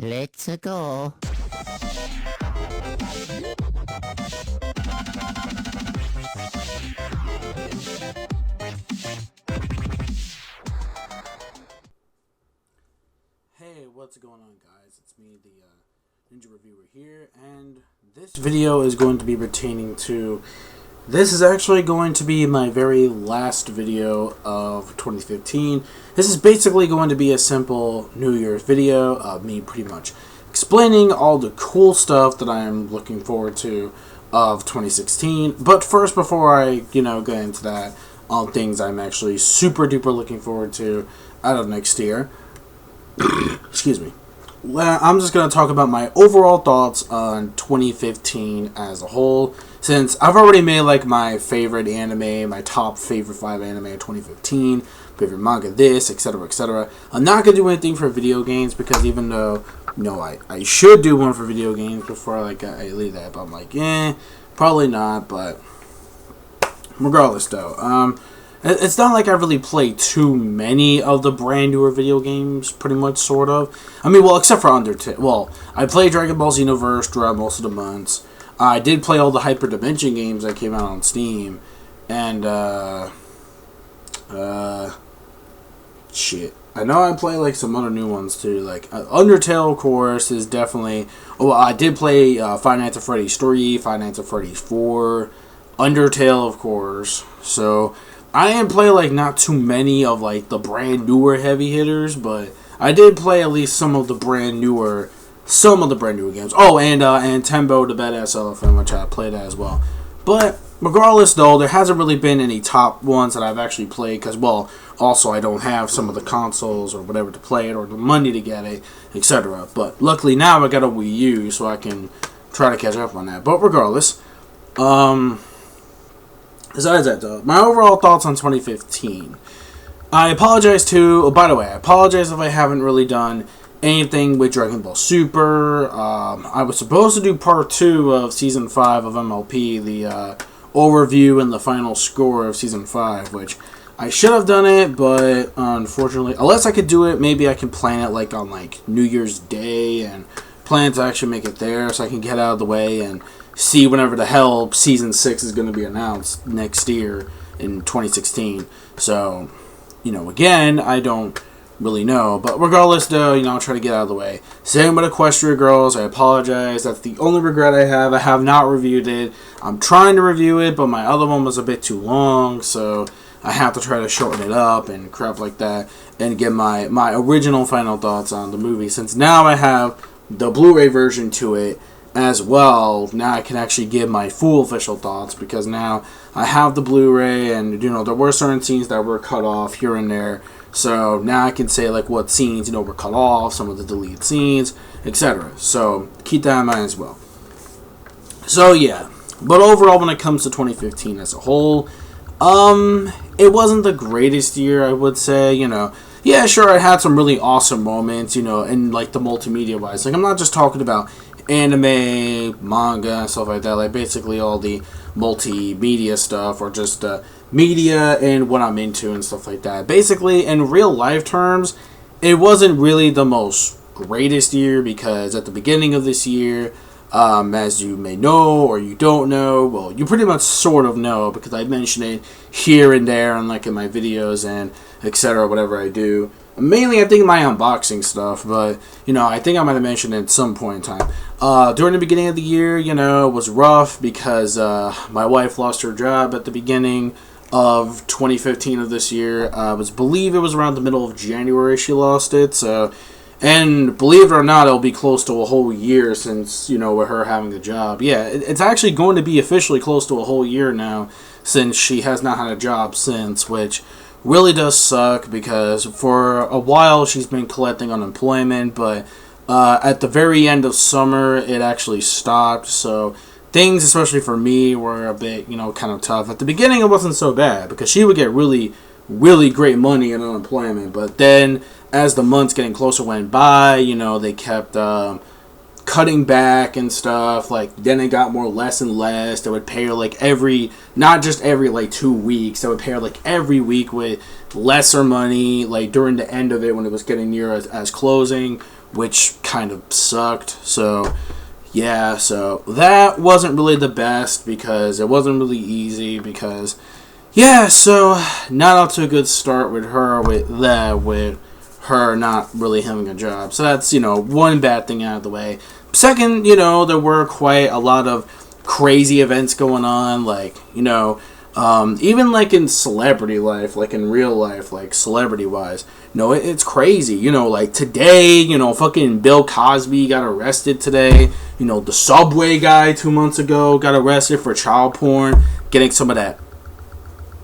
Let's go. Hey, what's going on, guys? It's me, the Ninja Reviewer here, and this video is going to be pertaining to... This is actually going to be my very last video of 2015. This is basically going to be a simple New Year's video of me pretty much explaining all the cool stuff that I am looking forward to of 2016. But first, before I, get into that, all things I'm actually super duper looking forward to out of next year. Excuse me. Well, I'm just going to talk about my overall thoughts on 2015 as a whole, since I've already made like my favorite anime, my top favorite 5 anime of 2015, favorite manga this, etc, etc. I'm not going to do anything for video games, because even though, I should do one for video games before I leave that, but I'm like, probably not, but regardless though, it's not like I really play too many of the brand newer video games, pretty much, sort of. I mean, well, except for Undertale. Well, I played Dragon Ball Xenoverse throughout most of the months. I did play all the Hyper Dimension games that came out on Steam. And, shit. I know I play, like, some other new ones, too. Like, Undertale, of course, is definitely... Oh, I did play Five Nights at Freddy's 3, Five Nights at Freddy's 4, Undertale, of course. So... I didn't play, like, not too many of, like, the brand newer heavy hitters, but I did play at least some of the brand newer games. Oh, and Tembo the Badass Elephant, which I played as well. But, regardless, though, there hasn't really been any top ones that I've actually played, because, well, also I don't have some of the consoles or whatever to play it, or the money to get it, etc. But, luckily, now I got a Wii U, so I can try to catch up on that. But, regardless, besides that, though, my overall thoughts on 2015. I apologize by the way, I apologize if I haven't really done anything with Dragon Ball Super. I was supposed to do part 2 of Season 5 of MLP, the overview and the final score of Season 5, which I should have done it, but unfortunately, unless I could do it, maybe I can plan it like on like New Year's Day and plan to actually make it there so I can get out of the way and see whenever the hell Season 6 is going to be announced next year in 2016. So, again, I don't really know. But regardless, though, I'll try to get out of the way. Same with Equestria Girls. I apologize. That's the only regret I have. I have not reviewed it. I'm trying to review it, but my other one was a bit too long, so I have to try to shorten it up and crap like that and get my original final thoughts on the movie. Since now I have the Blu-ray version to it, as well, now I can actually give my full official thoughts, because now I have the Blu-ray, and there were certain scenes that were cut off here and there, so now I can say like what scenes were cut off, some of the deleted scenes, etc. So keep that in mind as well. So yeah, but overall, when it comes to 2015 as a whole, it wasn't the greatest year, I would say. Yeah, sure, I had some really awesome moments, and like the multimedia wise, like I'm not just talking about anime, manga, and stuff like that, like basically all the multimedia stuff, or just media and what I'm into and stuff like that. Basically, in real life terms, it wasn't really the most greatest year, because at the beginning of this year, as you may know or you don't know, well, you pretty much sort of know, because I mention it here and there and like in my videos and etc. whatever I do. Mainly, I think, my unboxing stuff, but, I think I might have mentioned it at some point in time. During the beginning of the year, it was rough, because my wife lost her job at the beginning of 2015 of this year. I believe it was around the middle of January she lost it, so, and believe it or not, it'll be close to a whole year since, with her having the job. Yeah, it's actually going to be officially close to a whole year now, since she has not had a job since, which really does suck, because for a while she's been collecting unemployment, but at the very end of summer it actually stopped, so things, especially for me, were a bit, kind of tough. At the beginning it wasn't so bad, because she would get really, really great money in unemployment, but then as the months getting closer went by, they kept cutting back and stuff. Like, then it got less and less. They would pay her like not just every like 2 weeks. They would pay her like every week with lesser money, like during the end of it when it was getting near as closing, which kind of sucked. So yeah, so that wasn't really the best because it wasn't really easy because yeah, so not off to a good start with her with her not really having a job. So that's, one bad thing out of the way. Second, there were quite a lot of crazy events going on, like, even like in celebrity life, like in real life, like celebrity wise, it's crazy. Like today, fucking Bill Cosby got arrested today. The Subway guy 2 months ago got arrested for child porn, getting some of that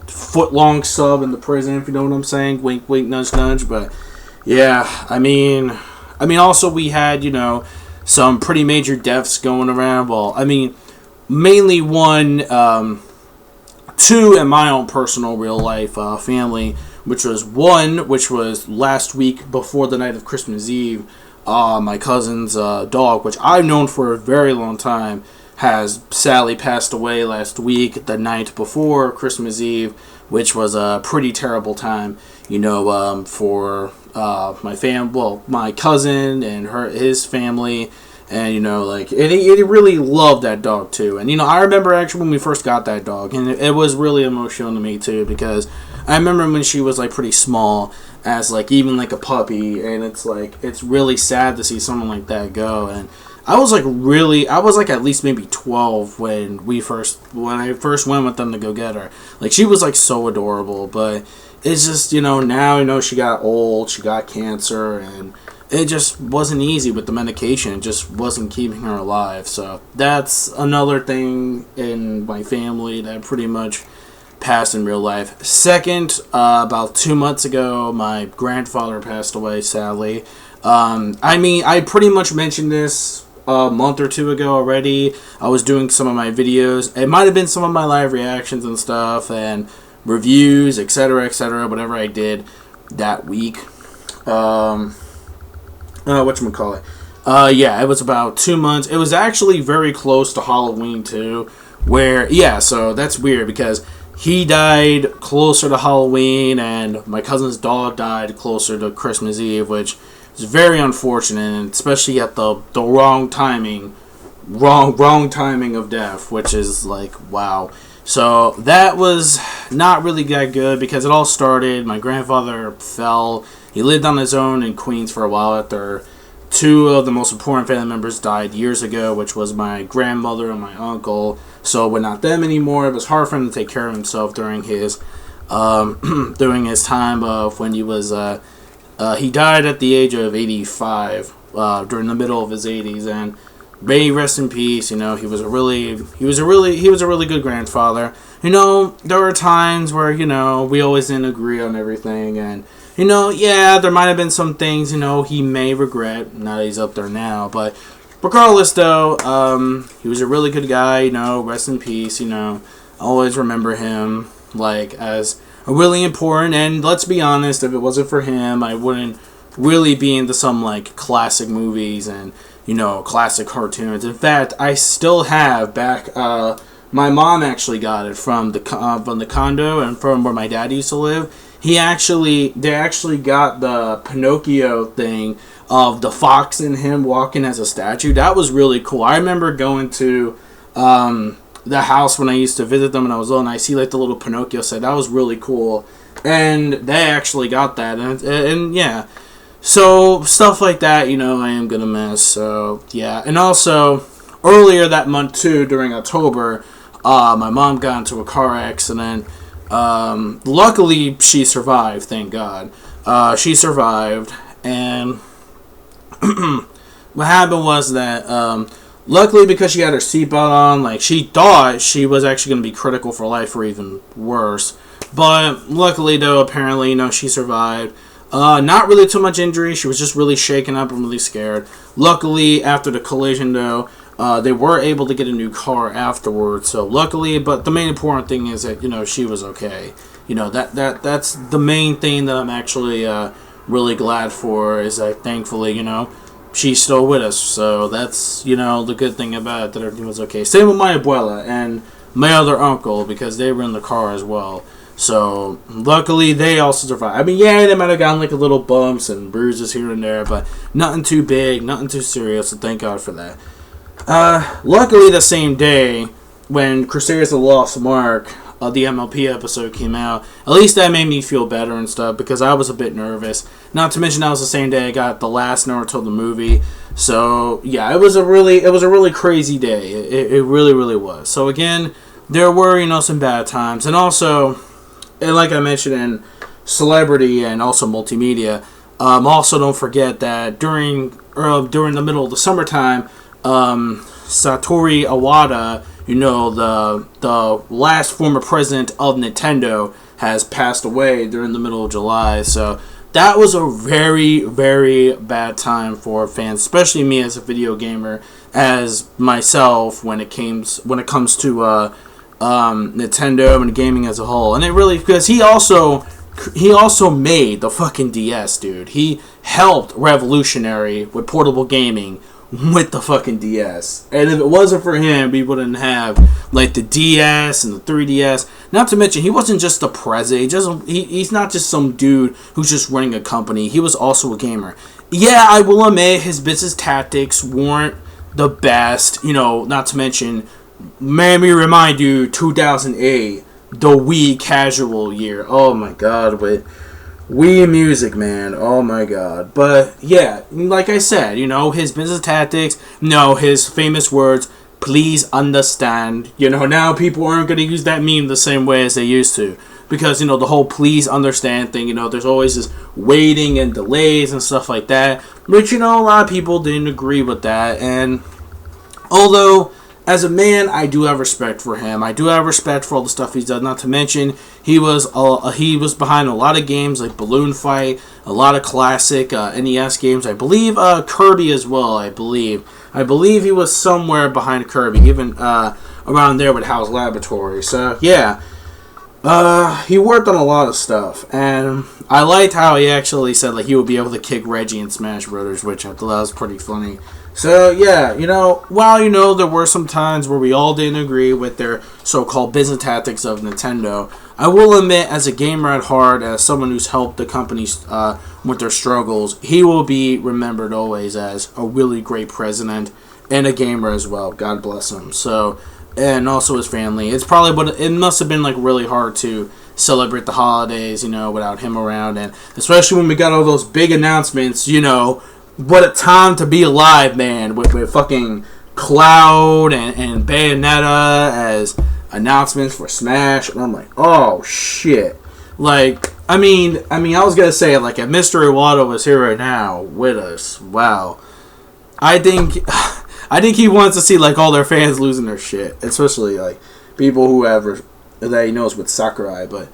foot-long sub in the prison, if you know what I'm saying. Wink, wink, nudge, nudge. But yeah, I mean, also we had, some pretty major deaths going around. Well, I mean, mainly one, two in my own personal real life family, which was last week before the night of Christmas Eve. My cousin's dog, which I've known for a very long time, has sadly passed away last week, the night before Christmas Eve, which was a pretty terrible time, for my cousin and his family, and he really loved that dog too. And I remember actually when we first got that dog, and it was really emotional to me too, because I remember when she was like pretty small, as like even like a puppy, and it's really sad to see someone like that go. And I was like at least maybe 12 when I first went with them to go get her. Like, she was like so adorable, but it's just, now she got old, she got cancer, and it just wasn't easy with the medication. It just wasn't keeping her alive. So that's another thing in my family that pretty much passed in real life. Second, about 2 months ago, my grandfather passed away, sadly. I pretty much mentioned this a month or two ago already. I was doing some of my videos. It might have been some of my live reactions and stuff and reviews, etc., whatever I did that week. Whatchamacallit? Yeah, it was about 2 months. It was actually very close to Halloween too, so that's weird because he died closer to Halloween and my cousin's dog died closer to Christmas Eve, which is very unfortunate, and especially at the wrong timing of death, which is like, wow. So that was not really that good because it all started, my grandfather fell. He lived on his own in Queens for a while after two of the most important family members died years ago, which was my grandmother and my uncle. So with not them anymore, it was hard for him to take care of himself during his during his time of when he was he died at the age of 85 during the middle of his 80s, and may rest in peace. He was a really good grandfather. There were times where we always didn't agree on everything, and there might have been some things he may regret now that he's up there now. But regardless, though, he was a really good guy. Rest in peace. I always remember him as really important. And let's be honest, if it wasn't for him, I wouldn't really be into some classic movies and classic cartoons. In fact, I still have back. My mom actually got it from the condo and from where my dad used to live. They actually got the Pinocchio thing of the fox and him walking as a statue. That was really cool. I remember going to the house when I used to visit them when I was little, and I see the little Pinocchio set. That was really cool, and they actually got that, and yeah, so stuff like that, I am gonna miss. So yeah, and also earlier that month too, during October, my mom got into a car accident. Luckily she survived, thank God. She survived, and what happened was that luckily, because she had her seatbelt on, she thought she was actually going to be critical for life or even worse. But luckily, though, apparently, she survived. Not really too much injury. She was just really shaken up and really scared. Luckily, after the collision, though, they were able to get a new car afterwards. So luckily, but the main important thing is that, she was okay. That's the main thing that I'm actually really glad for, is that thankfully, she's still with us. So that's, the good thing about it, that everything was okay. Same with my abuela and my other uncle, because they were in the car as well. So luckily they also survived. I mean, yeah, they might have gotten like a little bumps and bruises here and there, but nothing too big, nothing too serious. So thank God for that. Luckily, the same day when Crusaders of the Lost Mark, the MLP episode came out, at least that made me feel better and stuff because I was a bit nervous. Not to mention that was the same day I got the last Naruto the movie. So yeah, it was a really crazy day. It really was. So again, there were some bad times, and also, and like I mentioned in celebrity and also multimedia, also don't forget that during the middle of the summertime, Satoru Iwata, the last former president of Nintendo, has passed away during the middle of July. So that was a very, very bad time for fans, especially me as a video gamer, as myself when it comes to Nintendo and gaming as a whole. And it really, because he also made the fucking DS, dude. He helped revolutionary with portable gaming with the fucking DS. And if it wasn't for him, we wouldn't have like the DS and the 3DS. Not to mention, he wasn't just the president. He's not just some dude who's just running a company. He was also a gamer. Yeah, I will admit his business tactics weren't the best. Not to mention, let me remind you, 2008, the Wii casual year. Oh my God, with Wii music, man. Oh my God. But yeah, like I said, his business tactics, his famous words, please understand. Now people aren't going to use that meme the same way as they used to. Because, the whole please understand thing, there's always this waiting and delays and stuff like that. Which, a lot of people didn't agree with that. And although, as a man, I do have respect for him. I do have respect for all the stuff he's done. Not to mention, he was behind a lot of games like Balloon Fight, a lot of classic NES games. I believe Kirby as well. I believe he was somewhere behind Kirby, even around there with House Laboratory. So yeah, he worked on a lot of stuff, and I liked how he actually said like he would be able to kick Reggie in Smash Brothers, which I thought that was pretty funny. So, yeah, while, there were some times where we all didn't agree with their so-called business tactics of Nintendo, I will admit, as a gamer at heart, as someone who's helped the companies with their struggles, he will be remembered always as a really great president and a gamer as well. God bless him. So, and also his family. It must have been, really hard to celebrate the holidays, without him around. And especially when we got all those big announcements, what a time to be alive, man, with fucking Cloud and Bayonetta as announcements for Smash. And I'm like, oh, shit. I was going to say, if Mr. Iwata was here right now with us, wow. I think he wants to see, all their fans losing their shit. Especially, people that he knows with Sakurai, but...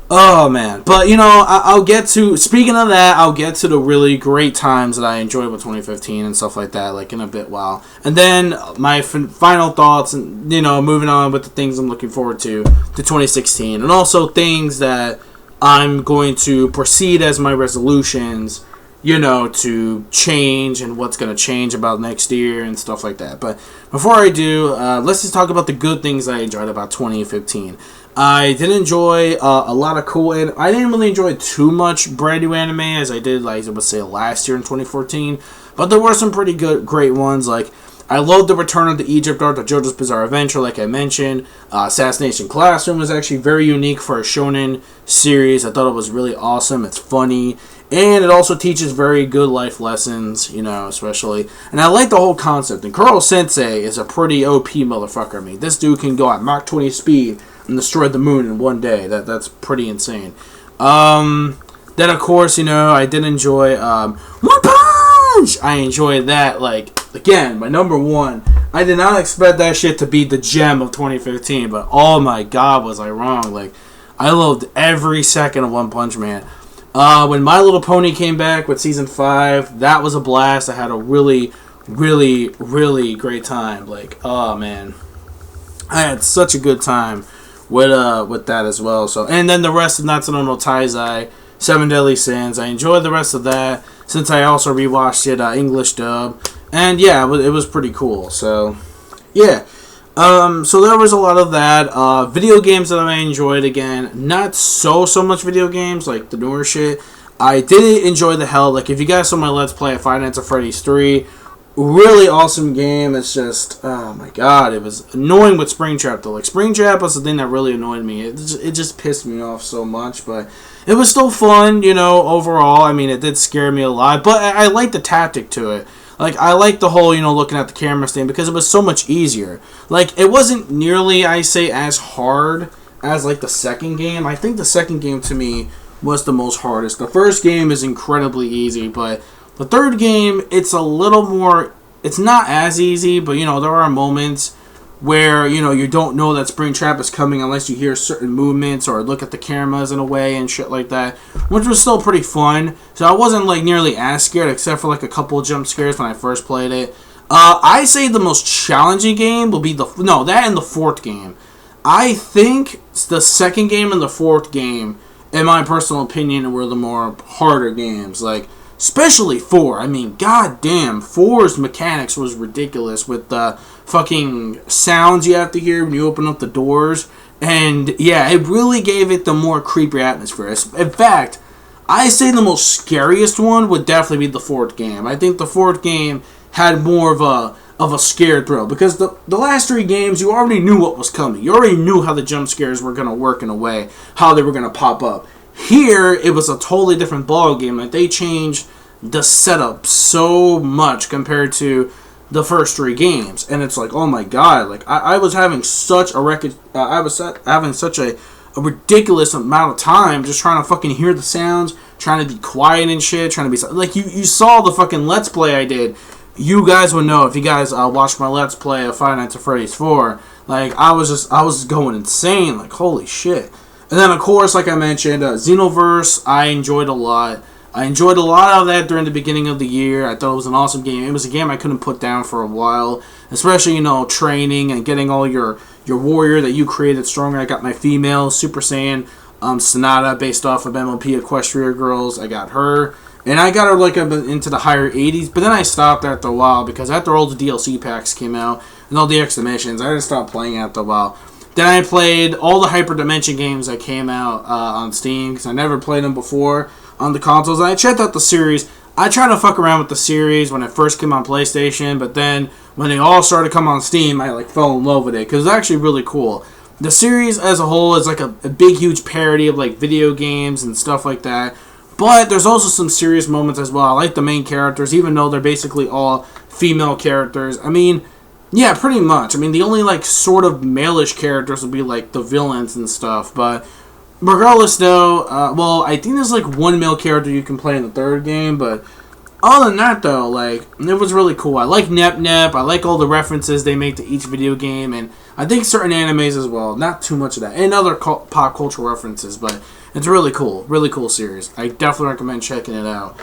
Oh, man. But, I'll get to... Speaking of that, I'll get to the really great times that I enjoyed with 2015 and stuff like that, in a bit while. And then my final thoughts and, moving on with the things I'm looking forward to 2016. And also things that I'm going to proceed as my resolutions, to change and what's going to change about next year and stuff like that. But before I do, let's just talk about the good things I enjoyed about 2015. I did enjoy a lot of cool... I didn't really enjoy too much brand new anime as I did, I would say, last year in 2014. But there were some pretty great ones. I loved the Return of the Egypt arc, the JoJo's Bizarre Adventure, like I mentioned. Assassination Classroom was actually very unique for a shonen series. I thought it was really awesome. It's funny. And it also teaches very good life lessons, especially. And I like the whole concept. And Kuro Sensei is a pretty OP motherfucker. This dude can go at Mach 20 speed and destroy the moon in one day. That's pretty insane. Then, of course, I did enjoy One Punch! I enjoyed that, again, my number one. I did not expect that shit to be the gem of 2015, but oh my God, was I wrong. I loved every second of One Punch Man. When My Little Pony came back with Season 5, that was a blast. I had a really, really, really great time. Oh man. I had such a good time with that as well. So, and then the rest of Natsuno no Taizai, Seven Deadly Sins. I enjoyed the rest of that since I also rewatched it English dub. And yeah, it was pretty cool. So, yeah. So there was a lot of that. Video games that I enjoyed again. Not so much video games like the newer shit. I did enjoy the hell. Like if you guys saw my Let's Play of Five Nights at Freddy's 3, really awesome game. It's just, oh my god, it was annoying with Springtrap though. Like Springtrap was the thing that really annoyed me. It just pissed me off so much, but it was still fun, you know, overall. I mean, it did scare me a lot, but I liked the tactic to it. Like, I liked the whole, you know, looking at the camera stand because it was so much easier. Like, it wasn't nearly, I say, as hard as, like, the second game. I think the second game, to me, was the most hardest. The first game is incredibly easy, but the third game, it's a little more, it's not as easy, but, you know, there are moments where, you know, you don't know that Springtrap is coming unless you hear certain movements or look at the cameras in a way and shit like that, which was still pretty fun. So I wasn't, like, nearly as scared, except for, like, a couple of jump scares when I first played it. I say the most challenging game will be that and the fourth game. I think the second game and the fourth game, in my personal opinion, were the more harder games. Like, especially 4. I mean, goddamn, 4's mechanics was ridiculous with the fucking sounds you have to hear when you open up the doors. And, yeah, it really gave it the more creepy atmosphere. In fact, I say the most scariest one would definitely be the fourth game. I think the fourth game had more of a scared thrill. Because the last 3 games, you already knew what was coming. You already knew how the jump scares were going to work in a way. How they were going to pop up. Here, it was a totally different ball game. Like, they changed the setup so much compared to the first 3 games, and it's like, oh my god, like I was having such a ridiculous amount of time just trying to fucking hear the sounds, trying to be quiet and shit, trying to be like, you saw the fucking Let's Play I did. You guys would know if you guys watched my Let's Play of Five Nights at Freddy's 4. Like I was going insane, like holy shit. And then of course, like I mentioned, Xenoverse I enjoyed a lot. I enjoyed a lot of that during the beginning of the year. I thought it was an awesome game. It was a game I couldn't put down for a while. Especially, you know, training and getting all your warrior that you created stronger. I got my female Super Saiyan Sonata based off of MOP Equestria Girls. I got her. And I got her like into the higher 80s. But then I stopped after a while because after all the DLC packs came out and all the extra missions, I just stopped playing after a while. Then I played all the Hyper Dimension games that came out on Steam because I never played them before on the consoles. And I checked out the series. I tried to fuck around with the series when it first came on PlayStation, but then when they all started to come on Steam, I like fell in love with it because it's actually really cool. The series as a whole is like a big, huge parody of like video games and stuff like that. But there's also some serious moments as well. I like the main characters, even though they're basically all female characters. I mean, yeah, pretty much. I mean, the only like sort of male-ish characters would be like the villains and stuff, but regardless, though, well, I think there's like one male character you can play in the third game, but other than that, though, like, it was really cool. I like Nep Nep. I like all the references they make to each video game, and I think certain animes as well. Not too much of that. And other pop culture references, but it's really cool. Really cool series. I definitely recommend checking it out.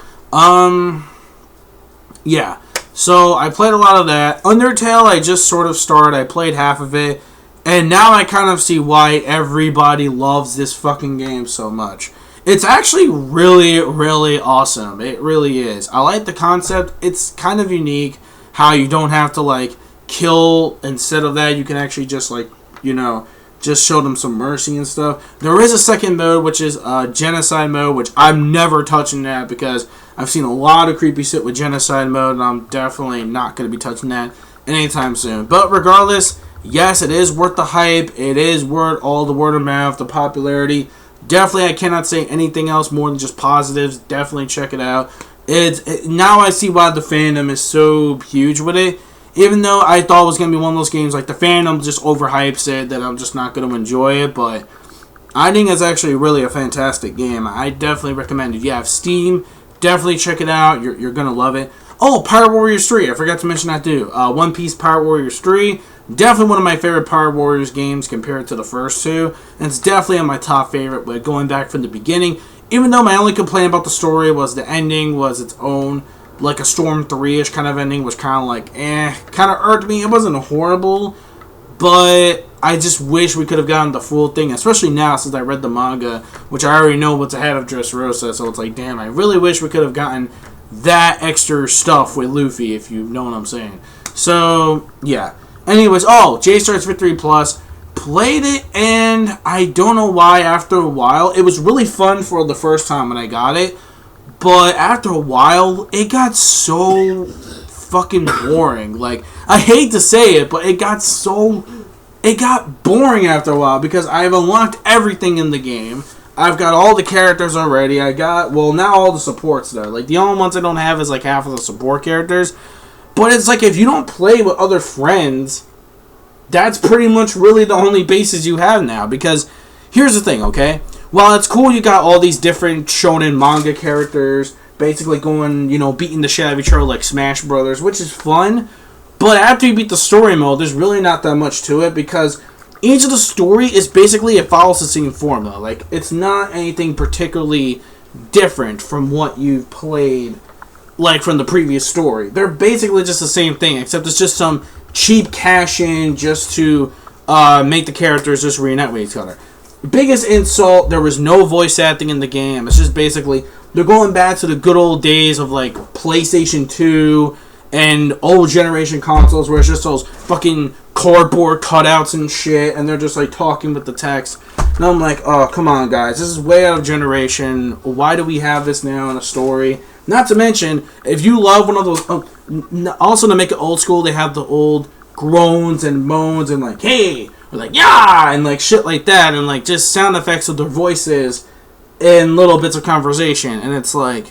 Yeah. So, I played a lot of that. Undertale, I just sort of started. I played half of it. And now I kind of see why everybody loves this fucking game so much. It's actually really, really awesome. It really is. I like the concept. It's kind of unique how you don't have to, like, kill. Instead of that, you can actually just, like, you know, just show them some mercy and stuff. There is a second mode, which is genocide mode, which I'm never touching that because I've seen a lot of creepy shit with genocide mode, and I'm definitely not going to be touching that anytime soon. But regardless, yes, it is worth the hype. It is worth all the word of mouth, the popularity. Definitely, I cannot say anything else more than just positives. Definitely check it out. Now I see why the fandom is so huge with it. Even though I thought it was going to be one of those games, like the fandom just overhypes it, that I'm just not going to enjoy it. But I think it's actually really a fantastic game. I definitely recommend it. If you have Steam, definitely check it out. You're going to love it. Oh, Pirate Warriors 3. I forgot to mention that too. One Piece Pirate Warriors 3. Definitely one of my favorite Pirate Warriors games compared to the first two. And it's definitely on my top favorite, but going back from the beginning. Even though my only complaint about the story was the ending was its own, like a Storm 3-ish kind of ending, was kind of like, kind of irked me. It wasn't horrible, but I just wish we could have gotten the full thing, especially now since I read the manga, which I already know what's ahead of Dressrosa, so it's like, damn, I really wish we could have gotten that extra stuff with Luffy, if you know what I'm saying. So, yeah. Anyways, oh, J-Stars Victory Plus. Played it, and I don't know why after a while. It was really fun for the first time when I got it. But after a while, it got so fucking boring. Like, I hate to say it, but it got boring after a while because I've unlocked everything in the game. I've got all the characters already. Now all the supports there. Like, the only ones I don't have is like half of the support characters. But it's like if you don't play with other friends, that's pretty much really the only bases you have now. Because here's the thing, okay? While it's cool you got all these different shonen manga characters basically going, beating the shit out of each other like Smash Brothers, which is fun. But after you beat the story mode, there's really not that much to it because each of the story is basically, it follows the same formula. Like, it's not anything particularly different from what you've played, like, from the previous story. They're basically just the same thing, except it's just some cheap cash-in just to make the characters just reunite with each other. Biggest insult, there was no voice acting in the game. It's just basically, they're going back to the good old days of, like, PlayStation 2 and old generation consoles where it's just those fucking cardboard cutouts and shit, and they're just like talking with the text. And I'm like, oh, come on, guys. This is way out of generation. Why do we have this now in a story? Not to mention, if you love one of those... also, to make it old school, they have the old groans and moans and like, hey, or like, yeah, and like shit like that, and like just sound effects of their voices in little bits of conversation. And it's like,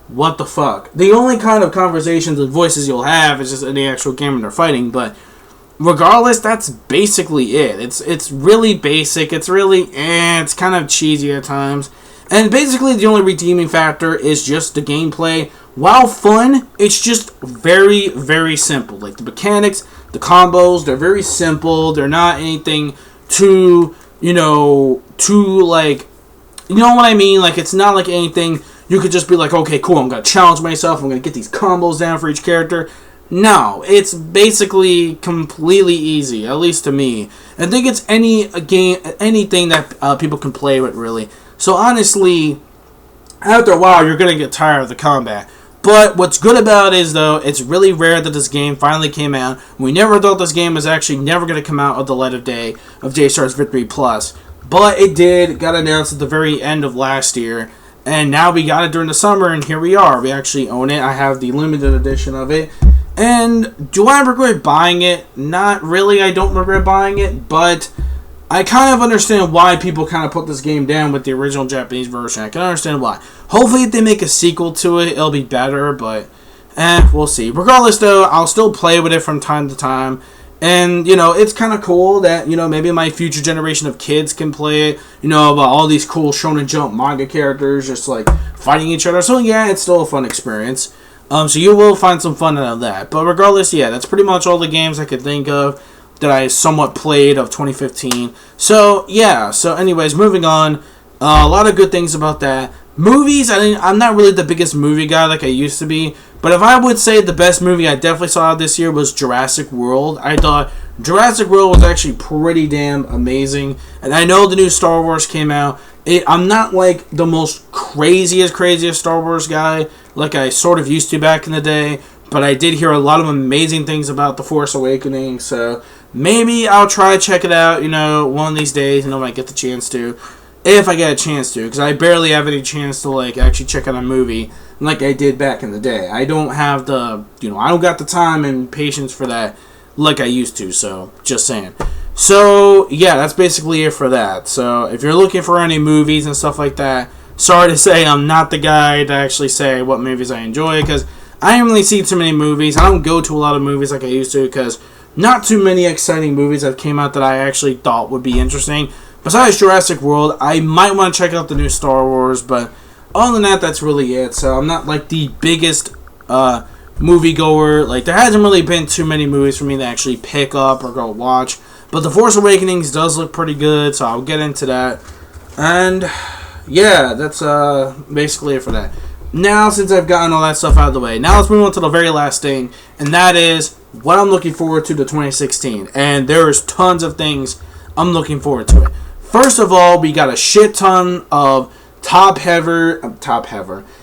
what the fuck? The only kind of conversations and voices you'll have is just in the actual game when they're fighting, but regardless, that's basically it. It's really basic. It's really, it's kind of cheesy at times. And basically the only redeeming factor is just the gameplay. While fun, it's just very, very simple. Like, the mechanics, the combos, they're very simple. They're not anything too, like, you know what I mean? Like, it's not like anything you could just be like, okay, cool, I'm going to challenge myself. I'm going to get these combos down for each character. No, it's basically completely easy, at least to me. I think it's anything that people can play with, really. So honestly, after a while, you're going to get tired of the combat. But what's good about it is, though, it's really rare that this game finally came out. We never thought this game was actually never going to come out of the light of day of J-Stars Victory Plus. But it did, got announced at the very end of last year. And now we got it during the summer, and here we are. We actually own it. I have the limited edition of it. And do I regret buying it? Not really, I don't regret buying it, but I kind of understand why people kind of put this game down with the original Japanese version. I can understand why. Hopefully if they make a sequel to it, it'll be better, but we'll see. Regardless, though, I'll still play with it from time to time. And, it's kind of cool that, maybe my future generation of kids can play it. About all these cool Shonen Jump manga characters just, like, fighting each other. So, yeah, it's still a fun experience. So you will find some fun out of that. But regardless, yeah, that's pretty much all the games I could think of that I somewhat played of 2015. So, yeah. So, anyways, moving on. A lot of good things about that. Movies, I'm not really the biggest movie guy like I used to be. But if I would say the best movie I definitely saw this year was Jurassic World. I thought Jurassic World was actually pretty damn amazing. And I know the new Star Wars came out. I'm not like the most craziest Star Wars guy like I sort of used to back in the day. But I did hear a lot of amazing things about The Force Awakens. So maybe I'll try to check it out, one of these days. When I get the chance to. If I get a chance to. Because I barely have any chance to like actually check out a movie like I did back in the day. I don't have the, I don't got the time and patience for that like I used to. So, just saying. So, yeah, that's basically it for that. So, if you're looking for any movies and stuff like that, sorry to say I'm not the guy to actually say what movies I enjoy, because I don't really see too many movies. I don't go to a lot of movies like I used to, because not too many exciting movies that came out that I actually thought would be interesting. Besides Jurassic World, I might want to check out the new Star Wars, but other than that, that's really it. So I'm not like the biggest moviegoer. Like, there hasn't really been too many movies for me to actually pick up or go watch. But The Force Awakens does look pretty good, so I'll get into that. And yeah, that's basically it for that. Now, since I've gotten all that stuff out of the way, now let's move on to the very last thing, and that is what I'm looking forward to 2016. And there's tons of things I'm looking forward to it. First of all, we got a shit ton of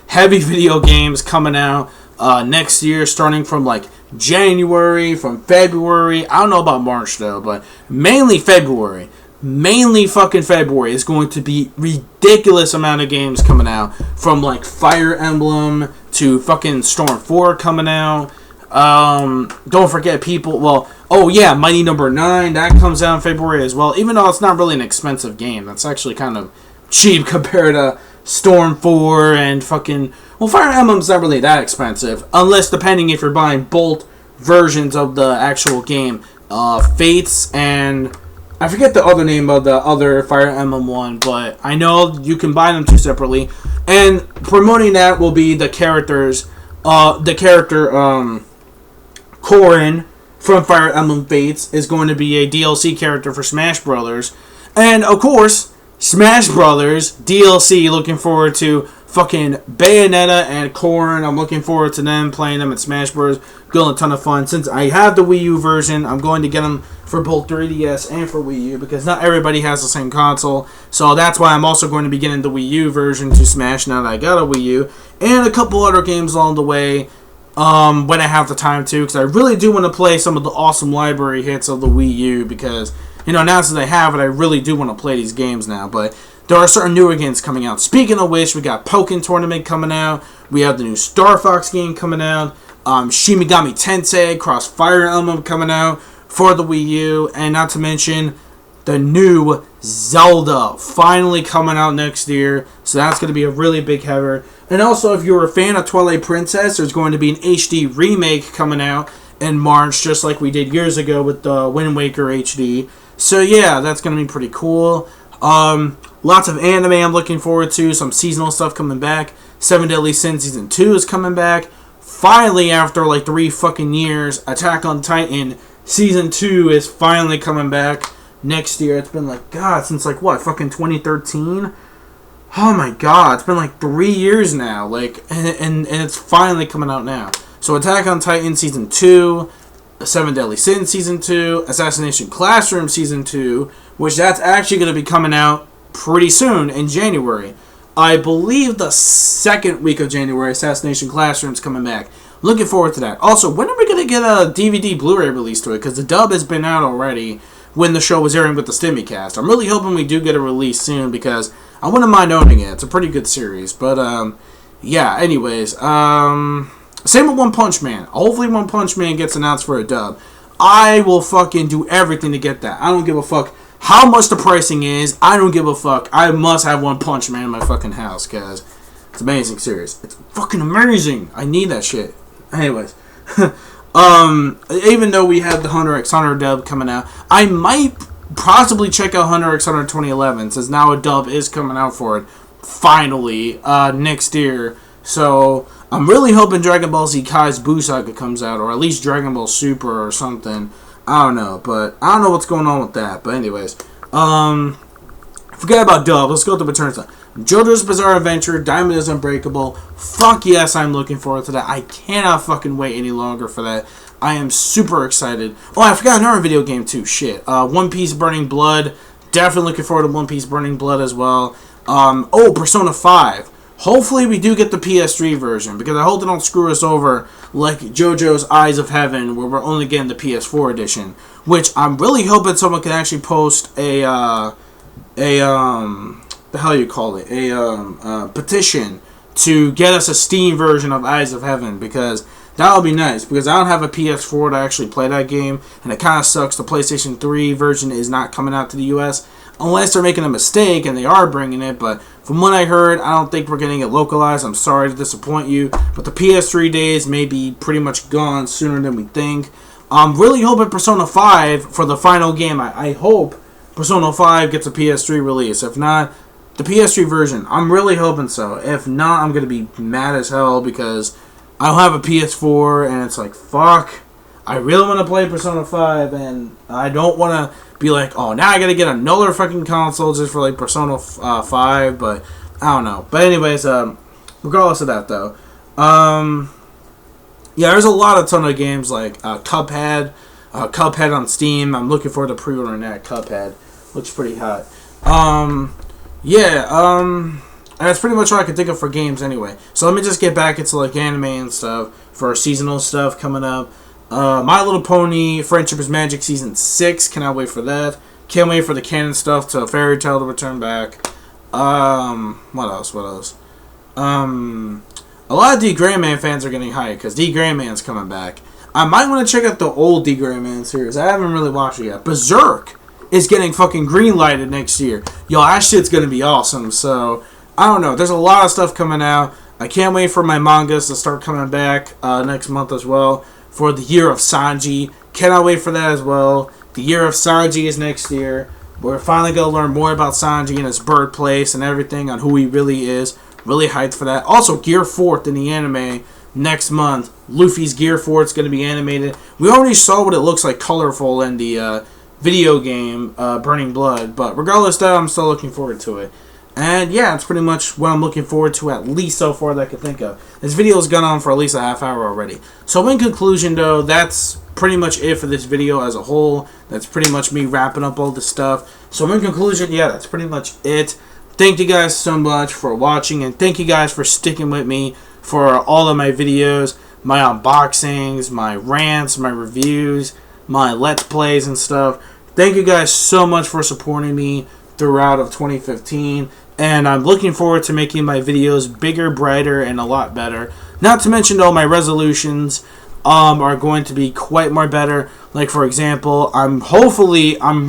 heavy video games coming out. next year, starting from like January, from February. I don't know about March though, but mainly February. Mainly fucking February is going to be ridiculous amount of games coming out, from like Fire Emblem to fucking Storm 4 coming out. Don't forget people. Well, oh yeah, Mighty Number 9 that comes out in February as well. Even though it's not really an expensive game, that's actually kind of cheap compared to Storm 4 and fucking. Well, Fire Emblem's not really that expensive, unless depending if you're buying both versions of the actual game. Fates and I forget the other name of the other Fire Emblem one, but I know you can buy them two separately. And promoting that will be the characters, Corrin from Fire Emblem Fates is going to be a DLC character for Smash Brothers. And of course, Smash Brothers DLC, looking forward to fucking Bayonetta and Corrin. I'm looking forward to them, playing them at Smash Bros. Going a ton of fun. Since I have the Wii U version, I'm going to get them for both 3DS and for Wii U, because not everybody has the same console. So that's why I'm also going to be getting the Wii U version to Smash now that I got a Wii U. And a couple other games along the way when I have the time to, because I really do want to play some of the awesome library hits of the Wii U, because, you know, now since I have it, I really do want to play these games now. But there are certain newer games coming out. Speaking of which, we got Pokken Tournament coming out. We have the new Star Fox game coming out. Shin Megami Tensei Cross Fire Emblem coming out for the Wii U. And not to mention the new Zelda finally coming out next year. So that's going to be a really big hitter. And also, if you're a fan of Twilight Princess, there's going to be an HD remake coming out in March, just like we did years ago with the Wind Waker HD. So yeah, that's going to be pretty cool. Lots of anime I'm looking forward to. Some seasonal stuff coming back. 7 Deadly Sins Season 2 is coming back. Finally, after like 3 fucking years, Attack on Titan Season 2 is finally coming back next year. It's been like, God, since like what, fucking 2013? Oh my God, it's been like 3 years now. Like, and it's finally coming out now. So Attack on Titan Season 2, 7 Deadly Sins Season 2, Assassination Classroom Season 2, which that's actually going to be coming out pretty soon in January. I believe the second week of January, Assassination Classroom's coming back. Looking forward to that. Also, when are we going to get a DVD Blu-ray release to it? Because the dub has been out already when the show was airing with the Stimmycast. I'm really hoping we do get a release soon, because I wouldn't mind owning it. It's a pretty good series. But, yeah, anyways. Same with One Punch Man. Hopefully One Punch Man gets announced for a dub. I will fucking do everything to get that. I don't give a fuck how much the pricing is. I don't give a fuck. I must have One Punch Man in my fucking house, because it's an amazing series. It's fucking amazing. I need that shit. Anyways. Even though we have the Hunter x Hunter dub coming out, I might possibly check out Hunter x Hunter 2011, since now a dub is coming out for it finally next year. So I'm really hoping Dragon Ball Z Kai's Buu Saga comes out, or at least Dragon Ball Super or something. I don't know, but I don't know what's going on with that. But anyways, forget about dub. Let's go to Return to JoJo's Bizarre Adventure, Diamond is Unbreakable. Fuck yes, I'm looking forward to that. I cannot fucking wait any longer for that. I am super excited. Oh, I forgot another video game too. Shit. One Piece Burning Blood. Definitely looking forward to One Piece Burning Blood as well. Oh, Persona 5. Hopefully we do get the PS3 version, because I hope they don't screw us over like JoJo's Eyes of Heaven, where we're only getting the PS4 edition. Which I'm really hoping someone can actually post the hell you call it, a petition to get us a Steam version of Eyes of Heaven, because that would be nice, because I don't have a PS4 to actually play that game, and it kind of sucks the PlayStation 3 version is not coming out to the US, unless they're making a mistake and they are bringing it. But from what I heard, I don't think we're getting it localized. I'm sorry to disappoint you, but the PS3 days may be pretty much gone sooner than we think. I'm really hoping Persona 5 for the final game. I hope Persona 5 gets a PS3 release. If not, the PS3 version. I'm really hoping so. If not, I'm going to be mad as hell, because I don't have a PS4, and it's like, fuck. I really want to play Persona 5, and I don't want to be like, oh, now I got to get another fucking console just for, like, Persona 5, but I don't know. But anyways, regardless of that, though, yeah, there's a ton of games, like Cuphead on Steam. I'm looking forward to pre-ordering that. Cuphead looks pretty hot. And that's pretty much all I can think of for games anyway. So let me just get back into like anime and stuff for seasonal stuff coming up. My Little Pony Friendship is Magic Season 6. Cannot wait for that. Can't wait for the canon stuff to Fairy Tail to return back. What else? A lot of D. Gray Man fans are getting hyped because D. Gray Man's coming back. I might want to check out the old D. Gray Man series. I haven't really watched it yet. Berserk is getting fucking green-lighted next year. Yo, that shit's gonna be awesome. So, I don't know. There's a lot of stuff coming out. I can't wait for my mangas to start coming back next month as well. For the Year of Sanji. Cannot wait for that as well. The Year of Sanji is next year. We're finally going to learn more about Sanji and his birthplace and everything on who he really is. Really hyped for that. Also, Gear 4th in the anime next month. Luffy's Gear 4 is going to be animated. We already saw what it looks like colorful in the video game Burning Blood. But regardless though, I'm still looking forward to it. And yeah, it's pretty much what I'm looking forward to at least so far that I can think of. This video has gone on for at least a half hour already. So in conclusion though, that's pretty much it for this video as a whole. That's pretty much me wrapping up all this stuff. So in conclusion, yeah, that's pretty much it. Thank you guys so much for watching, and thank you guys for sticking with me for all of my videos, my unboxings, my rants, my reviews, my let's plays and stuff. Thank you guys so much for supporting me throughout of 2015. And I'm looking forward to making my videos bigger, brighter, and a lot better. Not to mention, though, my resolutions are going to be quite more better. Like, for example, I'm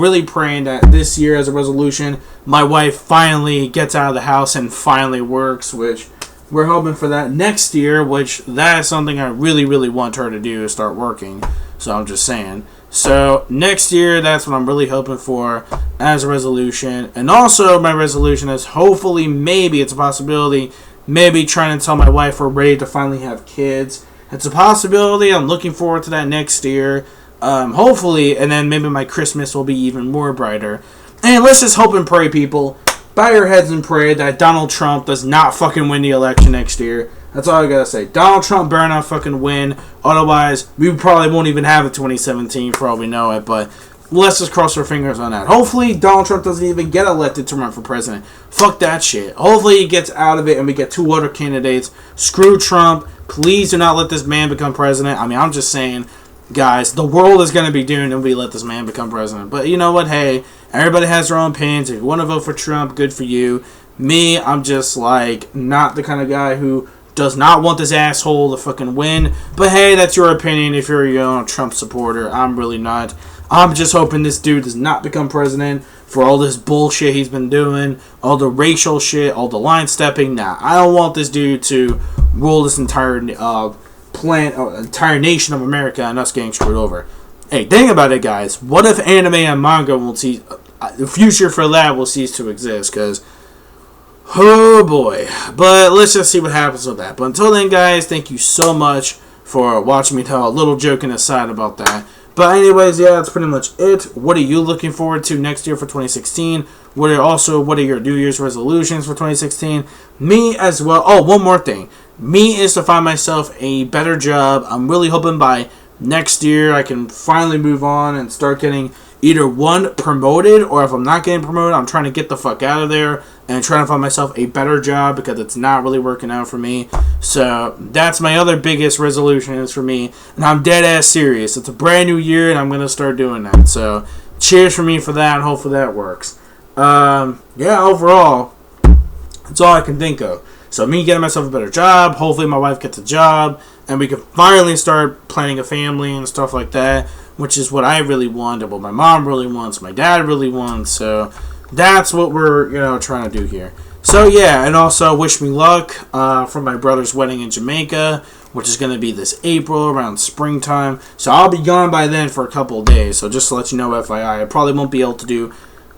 really praying that this year as a resolution, my wife finally gets out of the house and finally works, which we're hoping for that next year, which that is something I really, really want her to do, is start working. So I'm just saying. So next year, that's what I'm really hoping for as a resolution. And also my resolution is hopefully, maybe it's a possibility, maybe trying to tell my wife we're ready to finally have kids. It's a possibility. I'm looking forward to that next year. Hopefully, and then maybe my Christmas will be even more brighter. And let's just hope and pray, people. Bow your heads and pray that Donald Trump does not fucking win the election next year. That's all I gotta say. Donald Trump better not fucking win. Otherwise, we probably won't even have a 2017 for all we know it. But let's just cross our fingers on that. Hopefully, Donald Trump doesn't even get elected to run for president. Fuck that shit. Hopefully, he gets out of it and we get 2 other candidates. Screw Trump. Please do not let this man become president. I mean, I'm just saying, guys, the world is going to be doomed if we let this man become president. But you know what? Hey, everybody has their own opinions. If you want to vote for Trump, good for you. Me, I'm just like not the kind of guy who does not want this asshole to fucking win. But hey, that's your opinion if you're a Trump supporter. I'm really not. I'm just hoping this dude does not become president for all this bullshit he's been doing, all the racial shit, all the line stepping. Nah, I don't want this dude to rule this entire entire nation of America and us getting screwed over. Hey, think about it, guys. What if anime and manga will cease? The future for that will cease to exist, because oh boy. But let's just see what happens with that. But until then, guys, thank you so much for watching me tell a little joking aside about that. But anyways, yeah, that's pretty much it. What are you looking forward to next year for 2016? What are your New Year's resolutions for 2016? Me as well. Oh, one more thing. Me is to find myself a better job. I'm really hoping by next year I can finally move on and start getting either one, promoted, or if I'm not getting promoted, I'm trying to get the fuck out of there and trying to find myself a better job because it's not really working out for me. So that's my other biggest resolution is for me, and I'm dead ass serious. It's a brand new year and I'm going to start doing that. So cheers for me for that, and hopefully that works. Yeah, overall, that's all I can think of. So me getting myself a better job, hopefully my wife gets a job, and we can finally start planning a family and stuff like that, which is what I really want, and what my mom really wants, my dad really wants. So that's what we're trying to do here. So yeah, and also wish me luck for my brother's wedding in Jamaica, which is going to be this April around springtime. So I'll be gone by then for a couple of days. So just to let you know, FYI, I probably won't be able to do,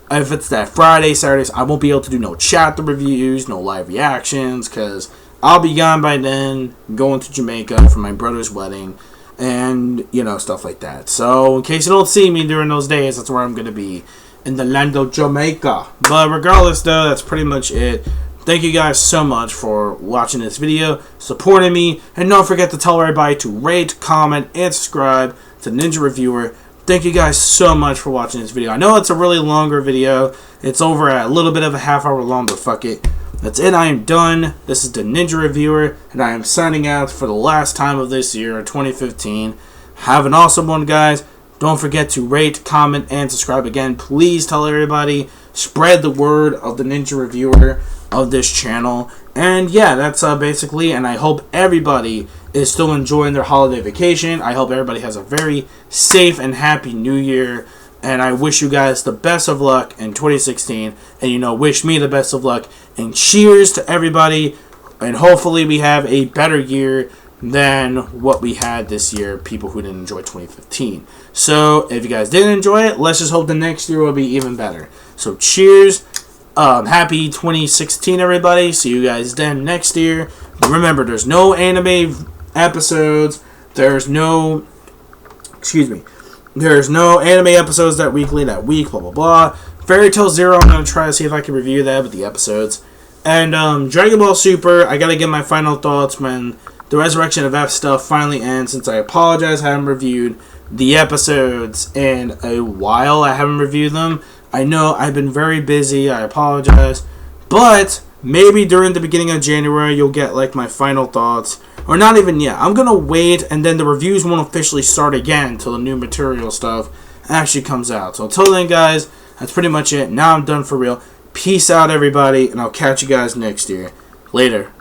if it's that Friday, Saturdays, I won't be able to do no chapter reviews, no live reactions, because I'll be gone by then, going to Jamaica for my brother's wedding, and, stuff like that. So, in case you don't see me during those days, that's where I'm going to be, in the land of Jamaica. But regardless, though, that's pretty much it. Thank you guys so much for watching this video, supporting me, and don't forget to tell everybody to rate, comment, and subscribe to Ninja Reviewer. Thank you guys so much for watching this video. I know it's a really longer video. It's over at a little bit of a half hour long, but fuck it. That's it. I am done. This is the Ninja Reviewer, and I am signing out for the last time of this year, 2015. Have an awesome one, guys. Don't forget to rate, comment, and subscribe again. Please tell everybody. Spread the word of the Ninja Reviewer of this channel. And yeah, that's basically, and I hope everybody is still enjoying their holiday vacation. I hope everybody has a very safe and happy new year. And I wish you guys the best of luck in 2016. And, wish me the best of luck. And cheers to everybody. And hopefully we have a better year than what we had this year, people who didn't enjoy 2015. So, if you guys didn't enjoy it, let's just hope the next year will be even better. So, cheers. Happy 2016, everybody. See you guys then next year. Remember, there's no anime episodes. There's no anime episodes that week, blah, blah, blah. Fairy Tail Zero, I'm going to try to see if I can review that with the episodes. And Dragon Ball Super, I got to get my final thoughts when the Resurrection of F stuff finally ends, since I apologize I haven't reviewed the episodes in a while. I haven't reviewed them. I know I've been very busy. I apologize. But maybe during the beginning of January, you'll get my final thoughts. Or not even yet. I'm going to wait, and then the reviews won't officially start again until the new material stuff actually comes out. So until then, guys, that's pretty much it. Now I'm done for real. Peace out, everybody, and I'll catch you guys next year. Later.